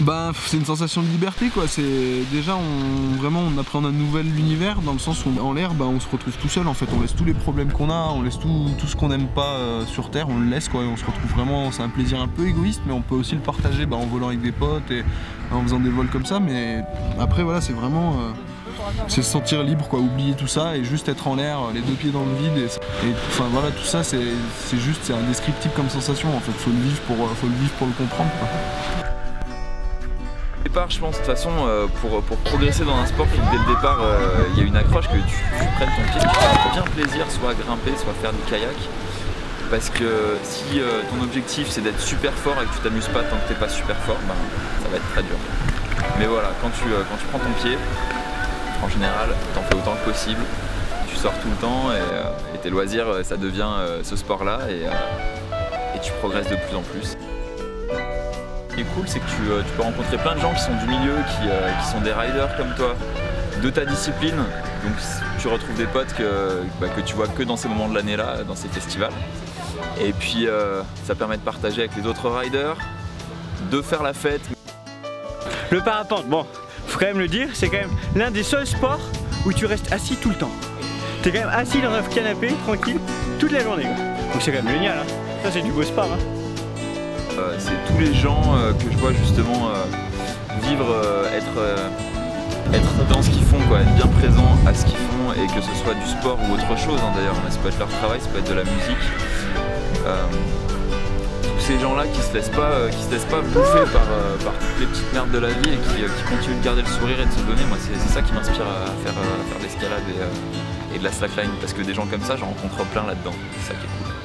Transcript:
Bah, c'est une sensation de liberté quoi, c'est déjà on appréhende un nouvel univers dans le sens où en l'air on se retrouve tout seul en fait, on laisse tous les problèmes qu'on a, on laisse tout ce qu'on n'aime pas sur terre, on le laisse quoi, et on se retrouve vraiment, c'est un plaisir un peu égoïste mais on peut aussi le partager en volant avec des potes et en faisant des vols comme ça, mais après voilà c'est vraiment c'est se sentir libre quoi, oublier tout ça et juste être en l'air, les deux pieds dans le vide et enfin voilà tout ça c'est juste c'est indescriptible comme sensation en fait, faut le vivre pour le comprendre quoi. Au départ, je pense de toute façon pour progresser dans un sport, il faut que dès le départ il y a une accroche, que tu prennes ton pied, que tu fasses bien plaisir, soit grimper, soit faire du kayak. Parce que si ton objectif c'est d'être super fort et que tu t'amuses pas tant que t'es pas super fort, ça va être très dur. Mais voilà, quand tu prends ton pied, en général, t'en fais autant que possible, tu sors tout le temps et tes loisirs ça devient ce sport là et tu progresses de plus en plus. Ce qui est cool, c'est que tu peux rencontrer plein de gens qui sont du milieu, qui sont des riders comme toi, de ta discipline. Donc tu retrouves des potes que tu vois que dans ces moments de l'année là, dans ces festivals. Et puis ça permet de partager avec les autres riders, de faire la fête. Le parapente, bon, faut quand même le dire, c'est quand même l'un des seuls sports où tu restes assis tout le temps. T'es quand même assis dans un canapé, tranquille, toute la journée. Donc c'est quand même génial, hein. Ça c'est du beau sport. Hein. C'est tous les gens que je vois justement vivre, être dans ce qu'ils font, quoi, être bien présent à ce qu'ils font, et que ce soit du sport ou autre chose d'ailleurs, mais ça peut être leur travail, ça peut être de la musique. Tous ces gens-là qui se laissent pas bouffer par toutes les petites merdes de la vie et qui continuent de garder le sourire et de se donner, moi c'est ça qui m'inspire à faire de l'escalade et de la slackline, parce que des gens comme ça j'en rencontre plein là-dedans, c'est ça qui est cool.